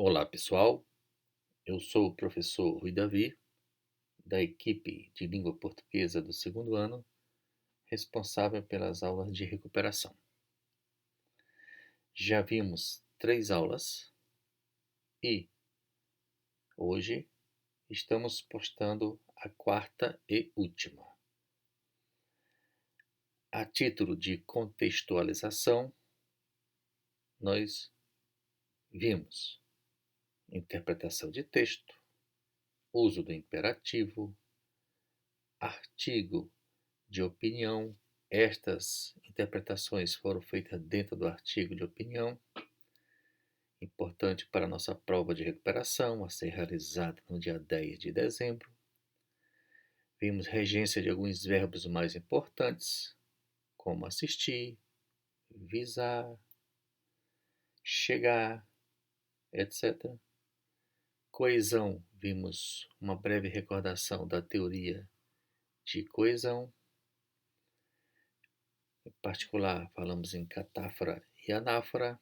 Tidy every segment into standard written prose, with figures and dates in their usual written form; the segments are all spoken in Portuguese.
Olá, pessoal. Eu sou o professor Rui Davi, da equipe de língua portuguesa do segundo ano, responsável pelas aulas de recuperação. Já vimos 3 aulas e hoje estamos postando a quarta e última. A título de contextualização, nós vimos interpretação de texto, uso do imperativo, artigo de opinião. Estas interpretações foram feitas dentro do artigo de opinião, importante para a nossa prova de recuperação, a ser realizada no dia 10 de dezembro. Vimos regência de alguns verbos mais importantes, como assistir, visar, chegar, etc. Coesão, vimos uma breve recordação da teoria de coesão. Em particular, falamos em catáfora e anáfora.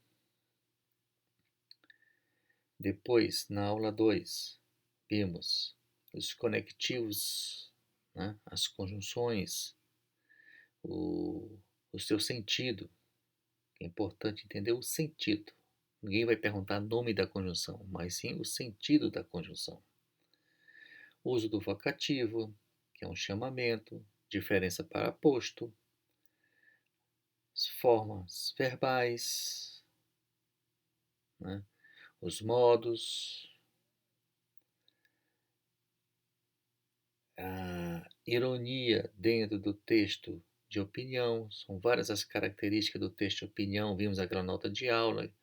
Depois, na aula 2, vimos os conectivos, né, as conjunções, o seu sentido. É importante entender o sentido. Ninguém vai perguntar o nome da conjunção, mas sim o sentido da conjunção. O uso do vocativo, que é um chamamento, diferença para posto, as formas verbais, né, os modos, a ironia dentro do texto de opinião. São várias as características do texto de opinião. Vimos aquela nota de aula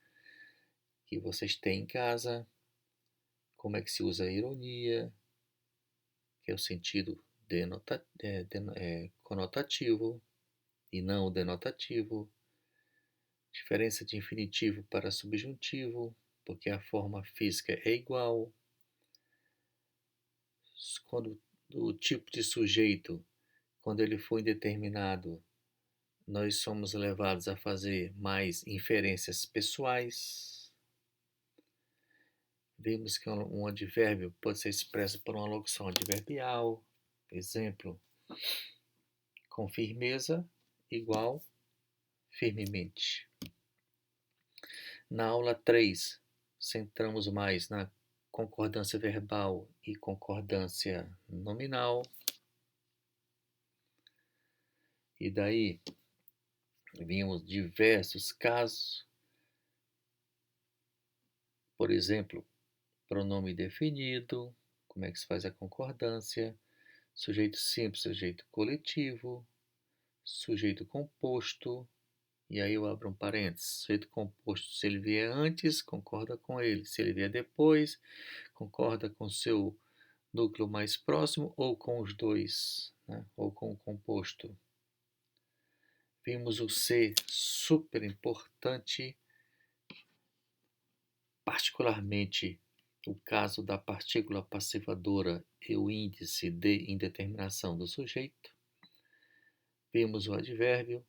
que vocês têm em casa. Como é que se usa a ironia, que é o sentido conotativo e não o denotativo. Diferença de infinitivo para subjuntivo, porque a forma física é igual. Quando o tipo de sujeito, quando ele for indeterminado, nós somos levados a fazer mais inferências pessoais. Vimos que um advérbio pode ser expresso por uma locução adverbial. Exemplo, com firmeza, igual firmemente. Na aula 3, centramos mais na concordância verbal e concordância nominal. E daí vimos diversos casos. Por exemplo, pronome definido, como é que se faz a concordância, sujeito simples, sujeito coletivo, sujeito composto, e aí eu abro um parênteses, sujeito composto, se ele vier antes, concorda com ele, se ele vier depois, concorda com o seu núcleo mais próximo ou com os dois, né? Ou com o composto. Vimos o ser super importante, particularmente o caso da partícula passivadora e o índice de indeterminação do sujeito. Vimos o advérbio,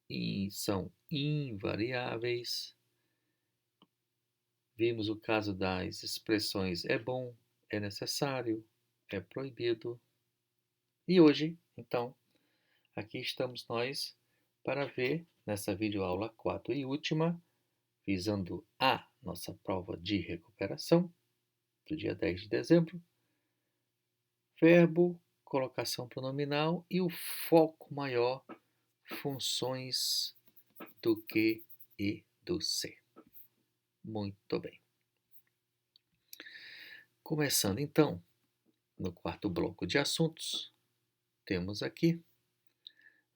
e são invariáveis. Vimos o caso das expressões é bom, é necessário, é proibido. E hoje, então, aqui estamos nós para ver nessa videoaula 4 e última, visando a nossa prova de recuperação do dia 10 de dezembro, verbo, colocação pronominal e o foco maior, funções do que e do ser. Muito bem. Começando então, no quarto bloco de assuntos, temos aqui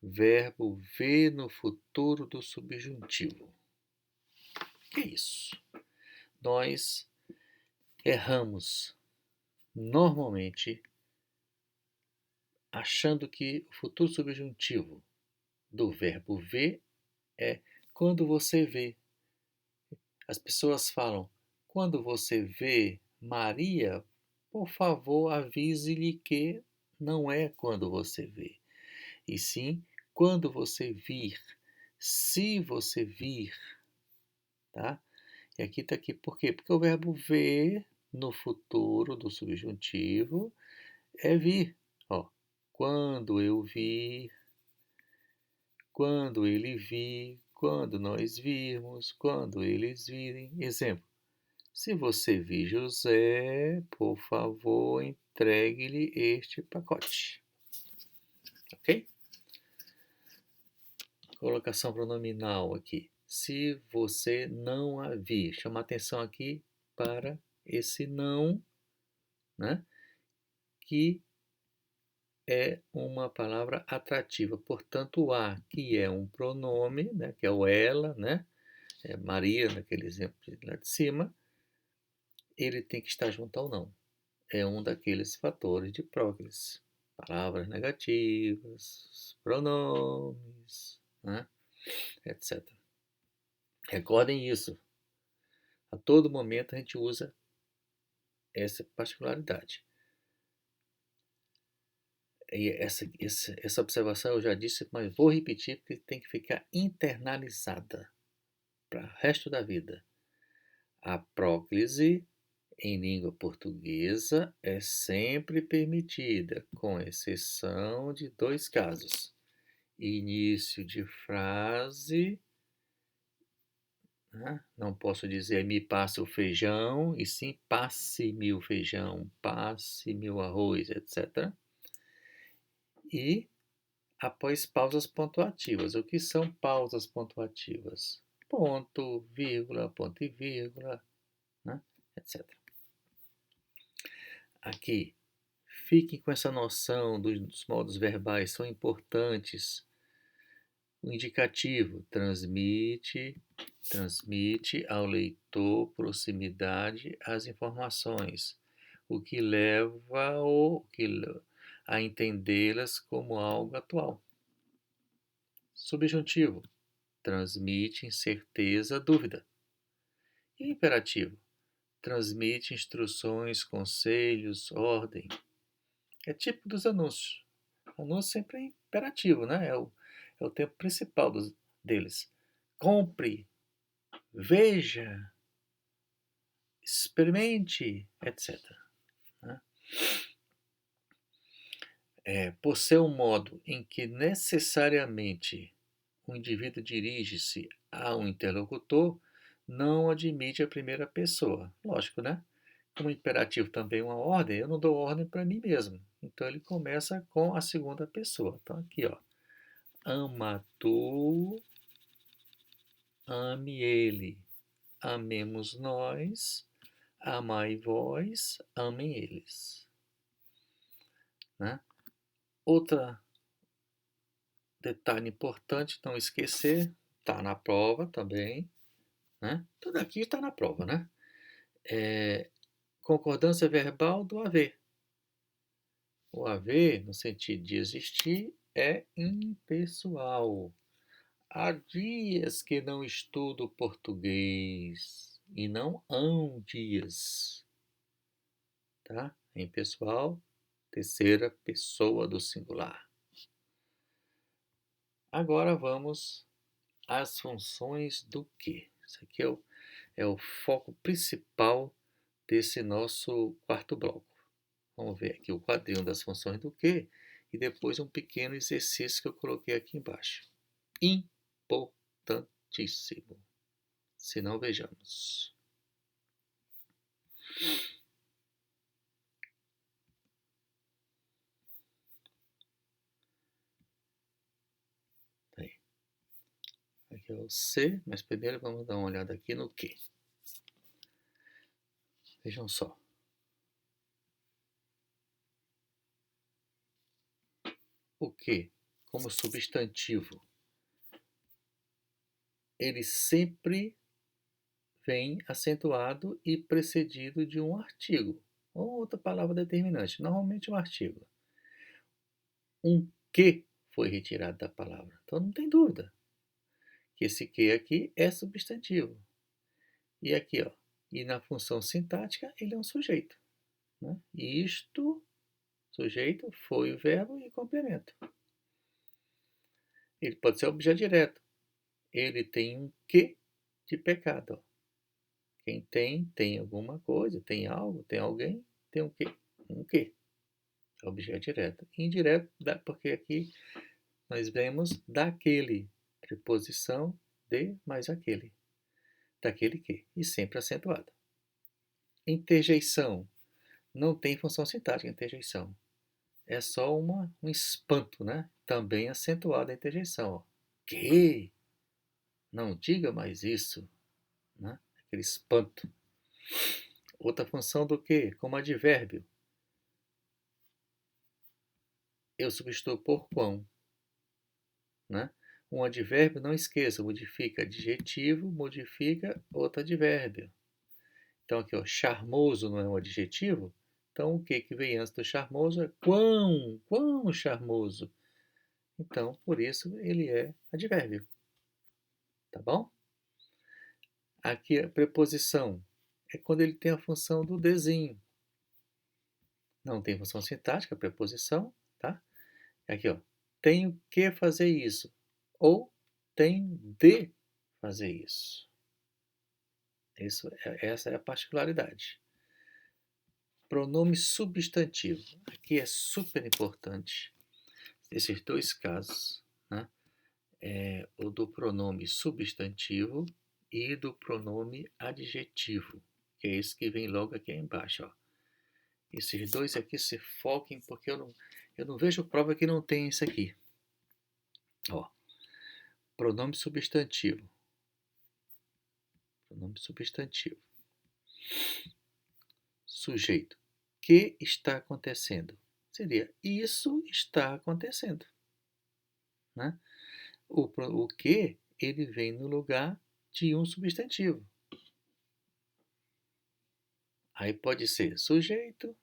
verbo ver no futuro do subjuntivo. Que é isso? Nós erramos normalmente achando que o futuro subjuntivo do verbo ver é quando você vê. As pessoas falam, quando você vê Maria, por favor, avise-lhe que não é quando você vê, e sim quando você vir, se você vir, tá? E aqui está aqui por quê? Porque o verbo ver no futuro do subjuntivo é vir. Ó, quando eu vi, quando ele vir, quando nós virmos, quando eles virem. Exemplo. Se você vir José, por favor, entregue-lhe este pacote. Ok? Colocação pronominal aqui. Se você não a vir. Chama atenção aqui para esse não, né? Que é uma palavra atrativa. Portanto, o a, que é um pronome, né? Que é o ela, né? É Maria, naquele exemplo lá de cima, ele tem que estar junto ao não. É um daqueles fatores de próclise. Palavras negativas, pronomes, né? Etc. Recordem isso. A todo momento a gente usa essa particularidade. E essa observação eu já disse, mas vou repetir porque tem que ficar internalizada para o resto da vida. A próclise em língua portuguesa é sempre permitida, com exceção de 2 casos: início de frase, né? Não posso dizer me passe o feijão, e sim passe-me o feijão, passe-me o arroz, etc. E após pausas pontuativas. O que são pausas pontuativas? Ponto e vírgula, né? Etc. Aqui, fiquem com essa noção dos modos verbais, são importantes. O indicativo transmite ao leitor proximidade às informações, o que leva a entendê-las como algo atual. Subjuntivo, transmite incerteza, dúvida. E imperativo, transmite instruções, conselhos, ordem. É tipo dos anúncios. O anúncio sempre é imperativo, né? É o tempo principal deles. Compre, veja, experimente, etc. Né? Por ser um modo em que necessariamente o indivíduo dirige-se a um interlocutor, não admite a primeira pessoa. Lógico, né? Como imperativo também é uma ordem, eu não dou ordem para mim mesmo. Então ele começa com a segunda pessoa. Então aqui, ó. Ama tu, ame ele. Amemos nós, amai vós, amem eles. Né? Outro detalhe importante, não esquecer, está na prova também. Né? Tudo aqui está na prova, né? Concordância verbal do haver. O haver, no sentido de existir, é impessoal. Há dias que não estudo português e não hão dias. Tá? Em pessoal, terceira pessoa do singular. Agora vamos às funções do que. Isso aqui é o foco principal desse nosso quarto bloco. Vamos ver aqui o quadrinho das funções do que e depois um pequeno exercício que eu coloquei aqui embaixo. Importantíssimo. Se não, vejamos. Aí. Aqui é o C, mas primeiro vamos dar uma olhada aqui no que. Vejam só. O que, como substantivo, ele sempre vem acentuado e precedido de um artigo ou outra palavra determinante, normalmente um artigo. Um que foi retirado da palavra. Então não tem dúvida que esse que aqui é substantivo. E aqui, ó, e na função sintática ele é um sujeito. Né? E isto, sujeito, foi o verbo e complemento. Ele pode ser objeto direto. Ele tem um que de pecado. Ó. Quem tem alguma coisa, tem algo, tem alguém, tem o quê? Um quê? Objeto direto. Indireto, porque aqui nós vemos daquele, preposição de mais aquele, daquele que, e sempre acentuada. Interjeição, não tem função sintática interjeição. É só um espanto, né? Também acentuada a interjeição. Ó. Que? Não diga mais isso, né? Aquele espanto. Outra função do que? Como advérbio. Eu substituo por quão, né? Um advérbio, não esqueça, modifica adjetivo, modifica outro advérbio. Então aqui, ó, charmoso não é um adjetivo? Então o que vem antes do charmoso é quão charmoso. Então, por isso, ele é advérbio. Tá bom? Aqui a preposição é quando ele tem a função do desenho. Não tem função sintática, a preposição, tá? Aqui, ó, tenho que fazer isso. Ou tem de fazer isso. Essa é a particularidade. Pronome substantivo. Aqui é super importante. Esses dois casos, né? O do pronome substantivo e do pronome adjetivo, que é esse que vem logo aqui embaixo. Ó. Esses dois aqui se foquem, porque eu não vejo prova que não tem isso aqui. Ó, pronome substantivo. Pronome substantivo. Sujeito. Que está acontecendo? Seria isso está acontecendo. Né? O que, ele vem no lugar de um substantivo. Aí pode ser sujeito,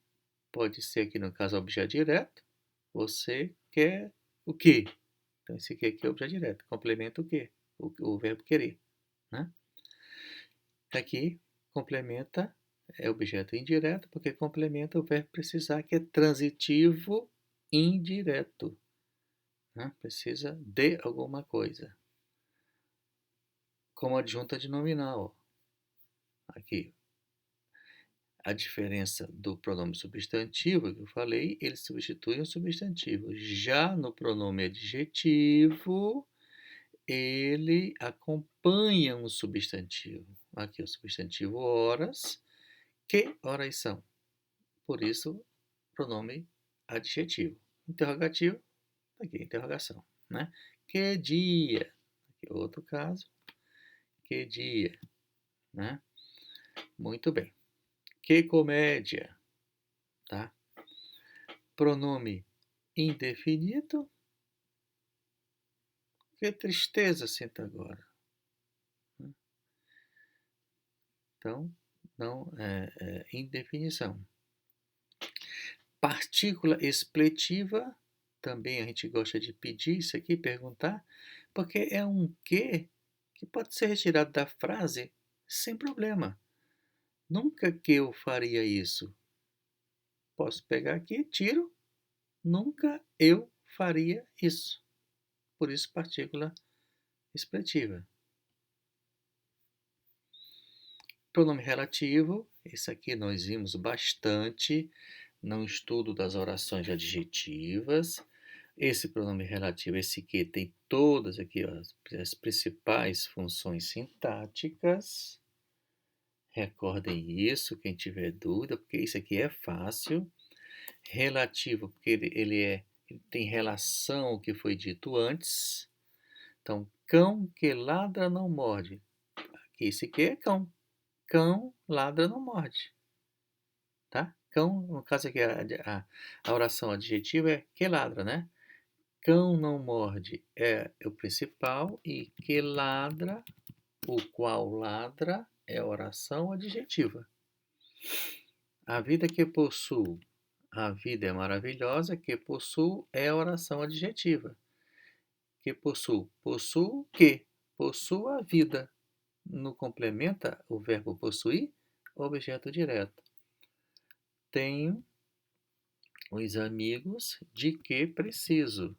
pode ser aqui no caso objeto direto. Você quer o quê? Então esse aqui é objeto direto. Complementa o quê? O verbo querer. Né? Aqui complementa é objeto indireto, porque complementa o verbo precisar, que é transitivo indireto. Né? Precisa de alguma coisa. Como adjunta de nominal. Aqui, a diferença do pronome substantivo que eu falei, ele substitui um substantivo. Já no pronome adjetivo, ele acompanha um substantivo. Aqui o substantivo horas. Que horas são? Por isso, pronome adjetivo. Interrogativo, aqui interrogação. Né? Que dia? Aqui outro caso. Que dia? Né? Muito bem. Que comédia? Tá? Pronome indefinido. Que tristeza sinto agora. Então, não indefinição. Partícula expletiva, também a gente gosta de pedir isso aqui, perguntar, porque é um que pode ser retirado da frase sem problema. Nunca que eu faria isso. Posso pegar aqui, tiro. Nunca eu faria isso. Por isso, partícula expletiva. Pronome relativo, esse aqui nós vimos bastante no estudo das orações adjetivas. Esse pronome relativo, esse que tem todas aqui ó, as principais funções sintáticas. Recordem isso, quem tiver dúvida, porque isso aqui é fácil. Relativo, porque ele tem relação ao que foi dito antes. Então, cão que ladra não morde. Aqui, esse aqui é cão. Cão ladra não morde. Tá? Cão, no caso aqui, a oração adjetiva é que ladra, né? Cão não morde é o principal e que ladra, o qual ladra, é a oração adjetiva. A vida que possuo, a vida é maravilhosa, que possuo é a oração adjetiva. Que possuo, possuo que, possuo a vida. No complementa o verbo possuir, objeto direto. Tenho os amigos de que preciso,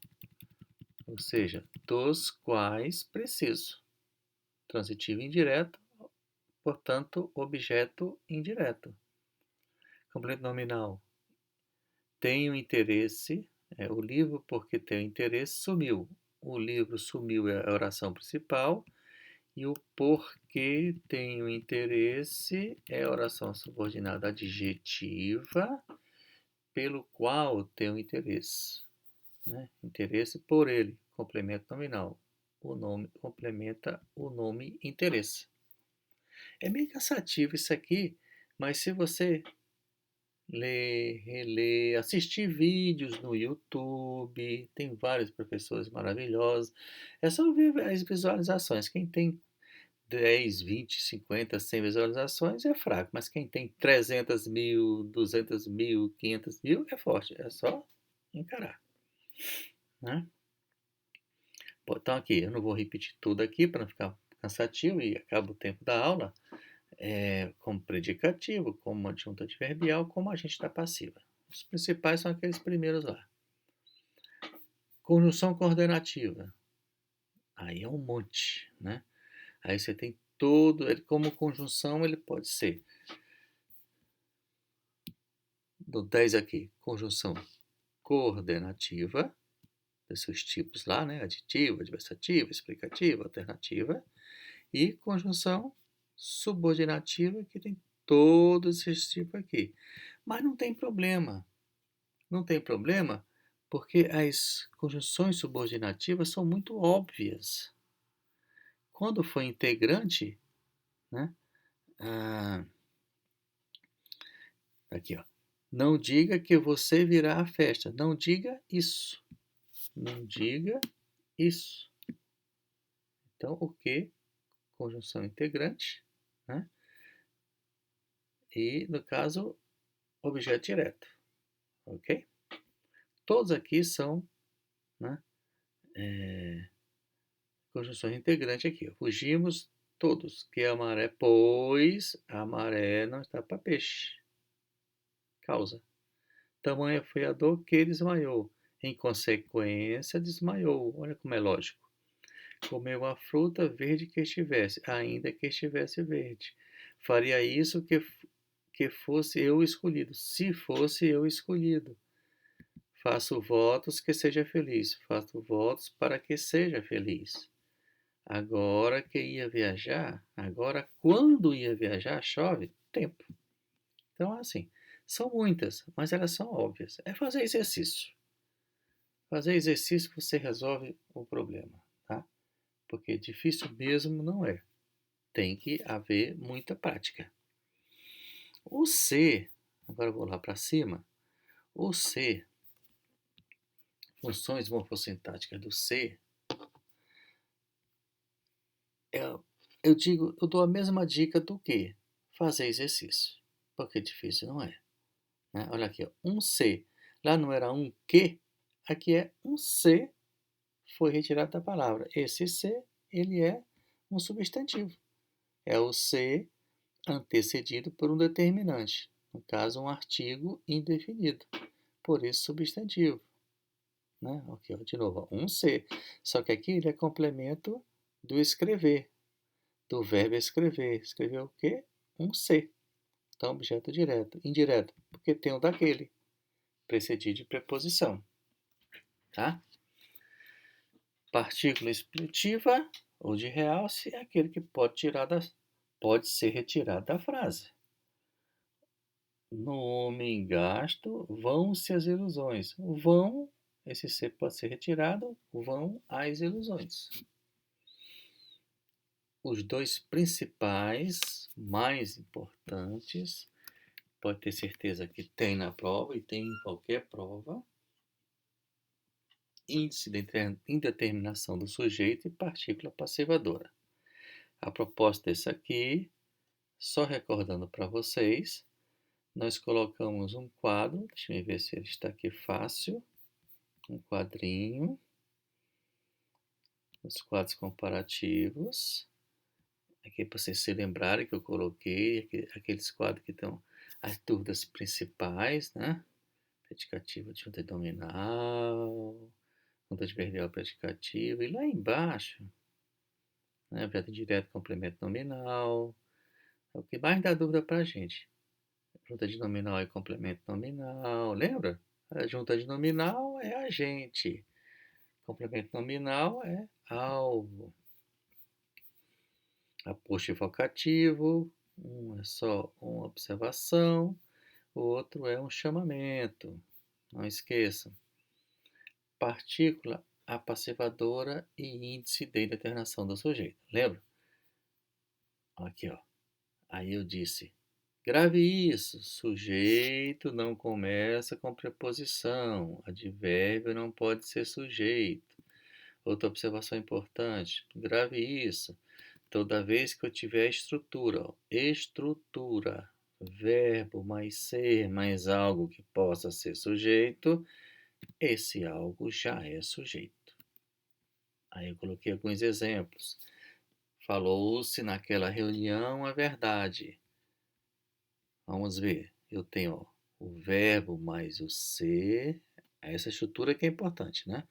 ou seja, dos quais preciso. Transitivo indireto, portanto, objeto indireto. Complemento nominal. Tenho interesse, o livro porque tenho interesse sumiu. O livro sumiu é a oração principal e o porquê tenho interesse é a oração subordinada adjetiva pelo qual tenho interesse. Né? Interesse por ele, complemento nominal. O nome complementa o nome interesse. É meio cansativo isso aqui, mas se você ler, reler, assistir vídeos no YouTube, tem vários professores maravilhosos. É só ver as visualizações. Quem tem 10, 20, 50, 100 visualizações é fraco, mas quem tem 300 mil, 200 mil, 500 mil é forte. É só encarar. Né? Então aqui, eu não vou repetir tudo aqui para não ficar cansativo e acaba o tempo da aula. Como predicativo, como adjunto adverbial, como agente da passiva. Os principais são aqueles primeiros lá. Conjunção coordenativa. Aí é um monte, né? Aí você tem todo, como conjunção ele pode ser do 10 aqui, conjunção coordenativa, desses tipos lá, né? Aditiva, adversativa, explicativa, alternativa, e conjunção subordinativa, que tem todos esses tipos aqui. Mas não tem problema. Não tem problema porque as conjunções subordinativas são muito óbvias. Quando for integrante, né? Aqui, ó. Não diga que você virá à festa. Não diga isso. Não diga isso. Então, o que? Conjunção integrante, né? E, no caso, objeto direto. Ok? Todos aqui são, né, conjunções integrantes aqui. Fugimos todos. Que a maré, pois a maré não está para peixe. Causa. Tamanha foi a dor que ele desmaiou. Em consequência, desmaiou. Olha como é lógico. Comeu a fruta verde que estivesse, ainda que estivesse verde. Faria isso que fosse eu escolhido, se fosse eu escolhido. Faço votos que seja feliz, faço votos para que seja feliz. Agora que ia viajar, agora quando ia viajar, chove, tempo. Então, assim, são muitas, mas elas são óbvias. É fazer exercício. Fazer exercício você resolve o problema, tá? Porque difícil mesmo não é. Tem que haver muita prática. O C, agora eu vou lá para cima. O C, funções morfossintáticas do C, eu dou a mesma dica do que fazer exercício, porque difícil não é. Né? Olha aqui, ó, um C, lá não era um que, aqui é um C, foi retirado da palavra. Esse C, ele é um substantivo. É o C antecedido por um determinante, no caso, um artigo indefinido, por isso substantivo. Né? Aqui, ó, de novo, ó, um C. Só que aqui ele é complemento do escrever, do verbo escrever. Escrever o quê? Um C. Então, objeto direto, indireto, porque tem o daquele, precedido de preposição. Tá? Partícula expletiva ou de realce é aquele que pode ser retirado da frase. No homem gasto, vão-se as ilusões. Vão, esse ser pode ser retirado, vão as ilusões. Os dois principais, mais importantes, pode ter certeza que tem na prova e tem em qualquer prova, índice de indeterminação do sujeito e partícula passivadora. A proposta desse aqui, só recordando para vocês, nós colocamos um quadro, deixa eu ver se ele está aqui fácil, um quadrinho, os quadros comparativos, aqui para vocês se lembrarem que eu coloquei, aqueles quadros que estão as dúvidas principais, né? Predicativo, adjunta nominal, conta adverbial predicativo, e lá embaixo, né? Objeto direto, complemento nominal, É o que mais dá dúvida para a gente. Junta de nominal e complemento nominal, lembra? A junta de nominal é agente. Complemento nominal é alvo. Aposto evocativo, um é só uma observação, o outro é um chamamento. Não esqueçam. Partícula apassivadora e índice de indeterminação do sujeito. Lembra? Aqui, ó. Aí eu disse, grave isso. Sujeito não começa com preposição. Advérbio não pode ser sujeito. Outra observação importante, grave isso. Toda vez que eu tiver estrutura, ó, estrutura, verbo mais ser, mais algo que possa ser sujeito, esse algo já é sujeito. Aí eu coloquei alguns exemplos. Falou-se naquela reunião a verdade. Vamos ver. Eu tenho ó, o verbo mais o ser. Essa estrutura que é importante, né?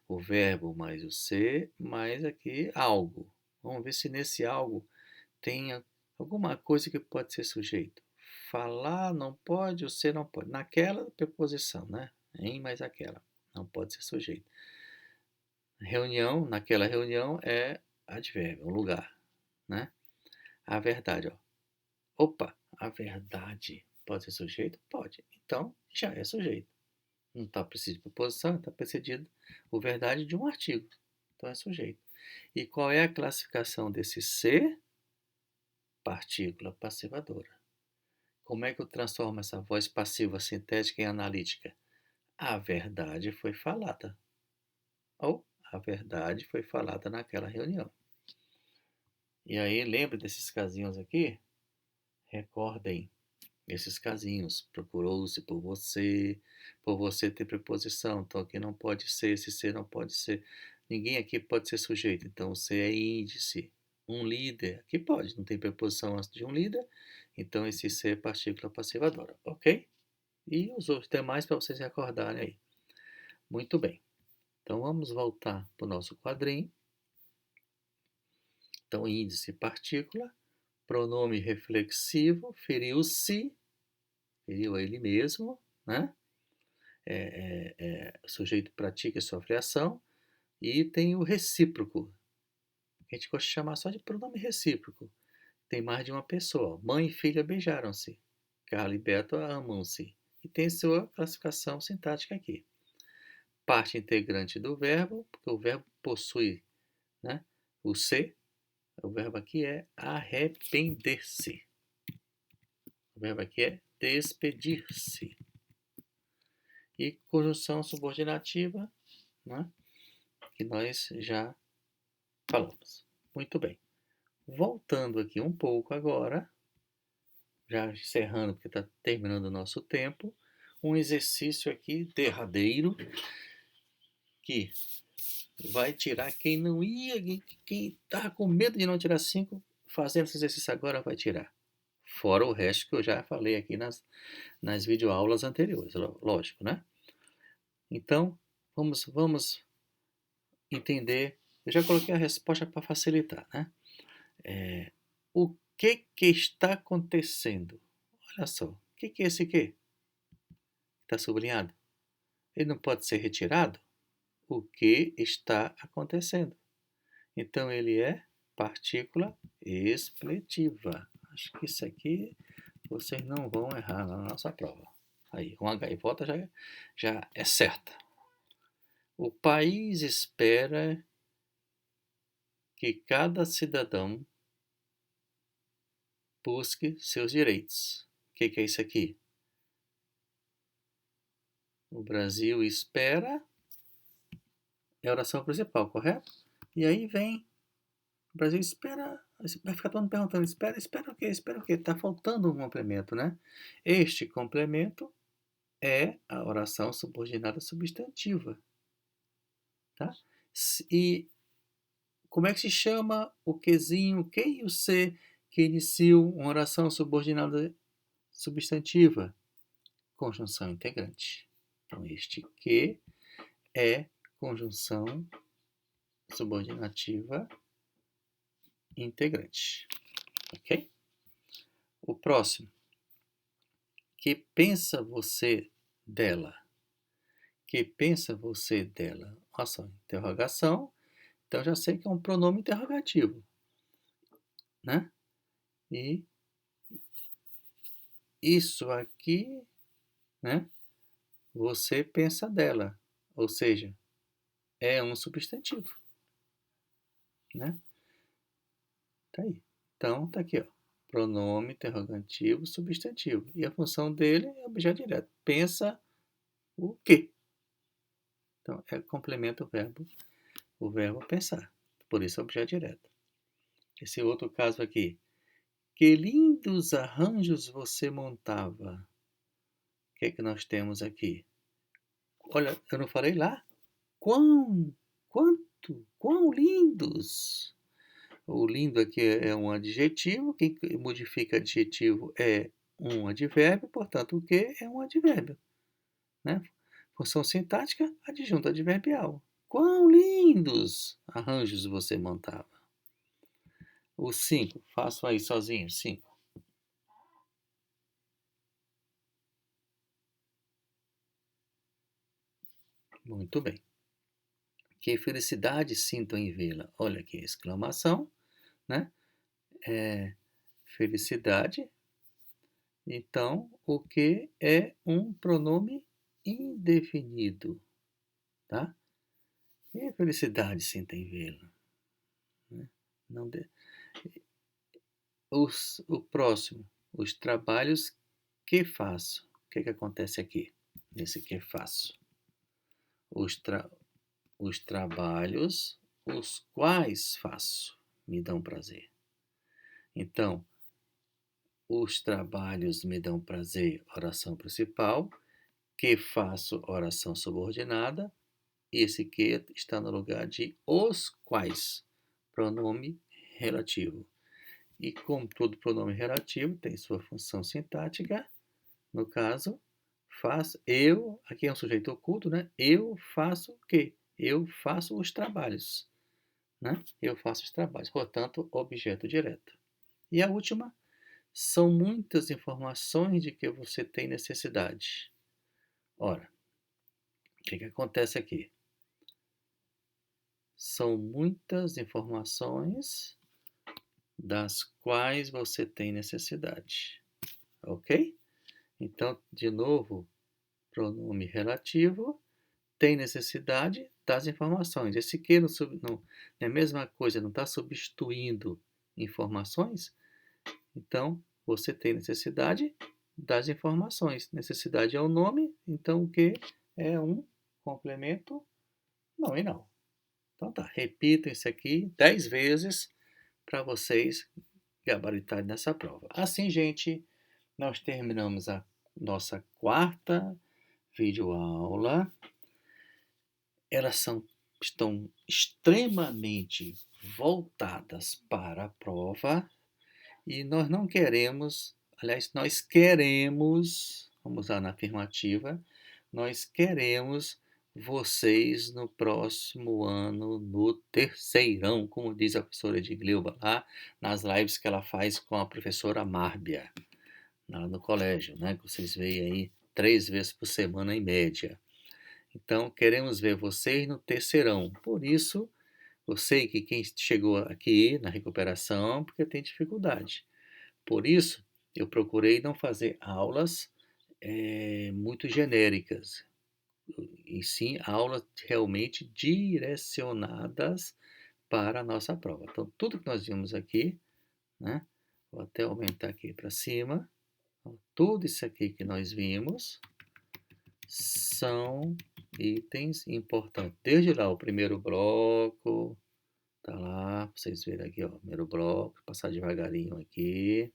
O verbo mais o ser, mais aqui algo. Vamos ver se nesse algo tem alguma coisa que pode ser sujeito. Falar não pode, o ser não pode. Naquela preposição, né? Em mais aquela. Não pode ser sujeito. Reunião, naquela reunião é advérbio, um lugar, né? A verdade, ó. Opa, a verdade pode ser sujeito? Pode. Então, já é sujeito. Não está precedido de preposição, está precedido o verdade de um artigo. Então é sujeito. E qual é a classificação desse ser? Partícula passivadora. Como é que eu transformo essa voz passiva sintética em analítica? A verdade foi falada. Ou a verdade foi falada naquela reunião. E aí, lembre desses casinhos aqui? Recordem esses casinhos. Procurou-se por você ter preposição. Então aqui não pode ser, esse ser não pode ser. Ninguém aqui pode ser sujeito. Então você é índice. Um líder. Aqui pode, não tem preposição antes de um líder. Então esse ser é partícula passivadora. Ok? E os outros demais para vocês recordarem aí. Muito bem. Então vamos voltar para o nosso quadrinho. Então índice partícula. Pronome reflexivo. Feriu-se. Feriu a ele mesmo, né? O sujeito pratica e sofre ação, e tem o recíproco, que a gente gosta de chamar só de pronome recíproco. Tem mais de uma pessoa. Mãe e filha beijaram-se. Carla e Beto amam-se. E tem sua classificação sintática aqui. Parte integrante do verbo, porque o verbo possui, né, o ser. O verbo aqui é arrepender-se. O verbo aqui é despedir-se. E conjunção subordinativa, né, que nós já falamos. Muito bem. Voltando aqui um pouco agora, já encerrando porque está terminando o nosso tempo, um exercício aqui derradeiro que vai tirar quem não ia, quem estava com medo de não tirar 5, fazendo esse exercício agora vai tirar. Fora o resto que eu já falei aqui nas videoaulas anteriores, lógico, né? Então, vamos entender. Eu já coloquei a resposta para facilitar, né? O que está acontecendo? Olha só, o que é esse que? Está sublinhado. Ele não pode ser retirado? O que está acontecendo? Então ele é partícula expletiva. Acho que isso aqui vocês não vão errar na nossa prova. Aí, uma gaivota já é certa. O país espera que cada cidadão busque seus direitos. O que é isso aqui? O Brasil espera é a oração principal, correto? E aí vem, o Brasil espera, vai ficar todo mundo perguntando, espera o quê? Espera o quê? Está faltando um complemento, né? Este complemento é a oração subordinada substantiva, tá? E como é que se chama o quezinho, o que e o C que iniciam uma oração subordinada substantiva? Conjunção integrante. Então, este que é conjunção subordinativa integrante. Ok? O próximo. Que pensa você dela? Que pensa você dela? Olha só, interrogação. Então, já sei que é um pronome interrogativo, né? E isso aqui, né? Você pensa dela, ou seja, é um substantivo, né? Tá aí. Então, tá aqui, ó. Pronome interrogativo substantivo. E a função dele é objeto direto. Pensa o quê? Então, complementa o verbo pensar. Por isso, é objeto direto. Esse outro caso aqui. Que lindos arranjos você montava. O que é que nós temos aqui? Olha, eu não falei lá? Quão lindos! O lindo aqui é um adjetivo, quem modifica adjetivo é um advérbio, portanto, o que é um advérbio, né? Função sintática, adjunto adverbial. Quão lindos arranjos você montava. O 5, faço aí sozinho, 5. Muito bem. Que felicidade sinto em vê-la. Olha aqui, exclamação, né? Felicidade. Então, o que é um pronome indefinido, tá? E felicidade sinto em vê-la, né? Não de... O próximo, os trabalhos que faço. O que acontece aqui, nesse que faço? Os, tra... os trabalhos os quais faço me dão prazer. Então, os trabalhos me dão prazer, oração principal, que faço, oração subordinada, e esse que está no lugar de os quais, pronome relativo. E como todo pronome relativo tem sua função sintática, no caso, eu, aqui é um sujeito oculto, né? Eu faço o quê? Eu faço os trabalhos, né? Eu faço os trabalhos, portanto, objeto direto. E a última, são muitas informações de que você tem necessidade. Ora, o que acontece aqui? São muitas informações das quais você tem necessidade. Ok? Então, de novo, pronome relativo tem necessidade das informações. Esse que não é a mesma coisa, não está substituindo informações. Então, você tem necessidade das informações. Necessidade é o nome, então o que é um complemento nominal. Então tá, repita isso aqui 10 vezes para vocês gabaritarem nessa prova. Assim, gente, nós terminamos a nossa quarta videoaula. Elas estão extremamente voltadas para a prova e nós não queremos, aliás, nós queremos, vamos usar na afirmativa, nós queremos vocês no próximo ano, no terceirão, como diz a professora Edgleuba lá, nas lives que ela faz com a professora Márbia, lá no colégio, né? Que vocês veem aí 3 vezes por semana em média. Então, queremos ver vocês no terceirão. Por isso, eu sei que quem chegou aqui na recuperação, porque tem dificuldade. Por isso, eu procurei não fazer aulas muito genéricas, e sim aulas realmente direcionadas para a nossa prova. Então, tudo que nós vimos aqui, né? Vou até aumentar aqui para cima. Então, tudo isso aqui que nós vimos são itens importantes. Desde lá, o primeiro bloco, tá lá, pra vocês verem aqui, ó, primeiro bloco, passar devagarinho aqui.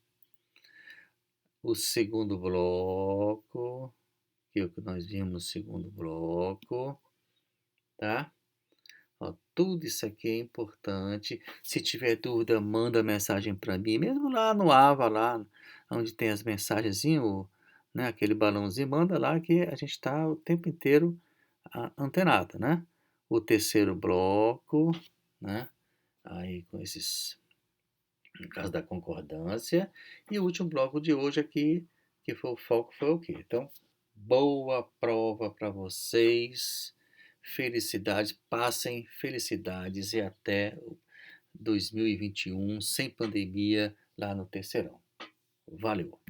O segundo bloco, que é o que nós vimos no segundo bloco, tá? Ó, tudo isso aqui é importante. Se tiver dúvida, manda mensagem para mim, mesmo lá no Ava, lá onde tem as mensagenzinhas, né, aquele balãozinho, manda lá que a gente está o tempo inteiro antenado, né? O terceiro bloco, né? Aí com esses no caso da concordância. E o último bloco de hoje aqui, que foi o foco, foi o quê? Então, boa prova para vocês. Felicidades, passem felicidades e até 2021, sem pandemia, lá no terceirão. Valeu!